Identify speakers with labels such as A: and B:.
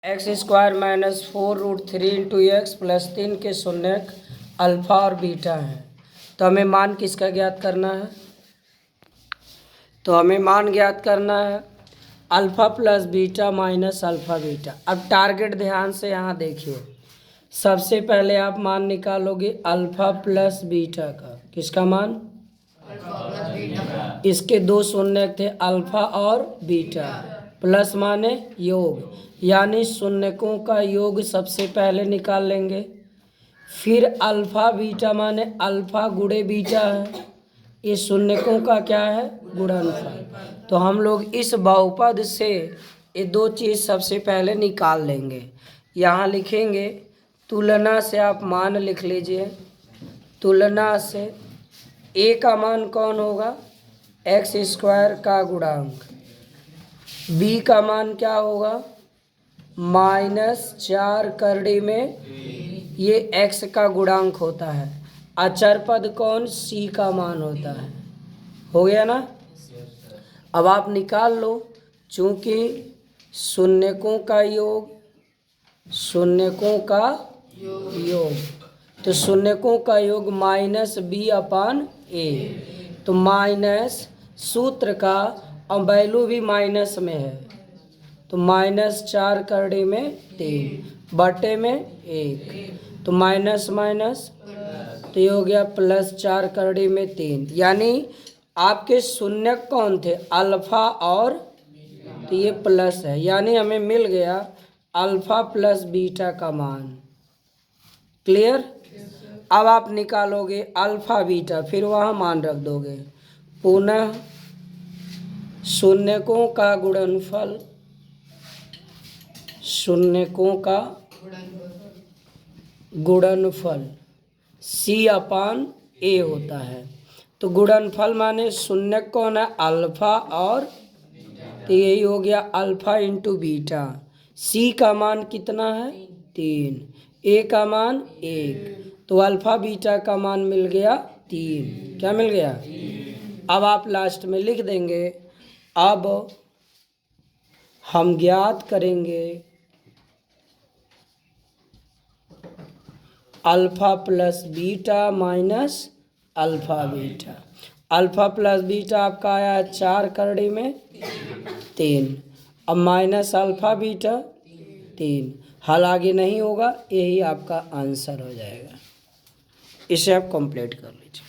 A: X square minus 4√3 into x plus 3 के शून्यक alpha और beta है। तो हमें मान किसका ज्ञात करना है? तो हमें मान ज्ञात करना है alpha plus beta minus alpha beta. अब टारगेट ध्यान से यहाँ देखिए, सबसे पहले आप मान निकालोगे अल्फ़ा प्लस बीटा का। किसका मान? Alpha plus beta. इसके दो शून्यक थे, अल्फ़ा और बीटा। प्लस माने योग, यानी शून्यकों का योग सबसे पहले निकाल लेंगे। फिर अल्फ़ा बीटा माने अल्फ़ा गुणे बीटा है, ये शून्यकों का क्या है? गुणनफल। तो हम लोग इस बहुपद से ये दो चीज़ सबसे पहले निकाल लेंगे। यहाँ लिखेंगे तुलना से, आप मान लिख लीजिए। तुलना से ए का मान कौन होगा? एक्स स्क्वायर का गुणांक। बी का मान क्या होगा? -4 में ये एक्स का गुणांक होता है। अचर पद कौन? सी का मान होता है। हो गया ना? अब आप निकाल लो, चूँकि शून्यकों का योग, शून्यकों का योग, तो शून्यकों का योग -b/a। तो माइनस सूत्र का वैल्यू भी माइनस में है, तो -4 में 3 बटे में 1, तो माइनस माइनस, तो ये हो गया +4 में 3। यानी आपके शून्यक कौन थे? अल्फ़ा और, तो ये प्लस है, यानी हमें मिल गया अल्फ़ा प्लस बीटा का मान। क्लियर? अब आप निकालोगे अल्फ़ा बीटा, फिर वहाँ मान रख दोगे। पुनः शून्यकों का गुणनफल, शून्यकों का गुणनफल C/A होता है। तो गुणनफल माने शून्यक कौन है? अल्फ़ा और, तो यही हो गया अल्फ़ा इंटू बीटा। C का मान कितना है? 3। A का मान 1, तो अल्फ़ा बीटा का मान मिल गया 3। क्या मिल गया? अब आप लास्ट में लिख देंगे। अब हम ज्ञात करेंगे alpha plus beta minus alpha beta. Alpha plus beta आपका आया है 4 में 3, अब माइनस अल्फ़ा बीटा 3। हल आगे नहीं होगा, यही आपका आंसर हो जाएगा। इसे आप कंप्लीट कर लीजिए।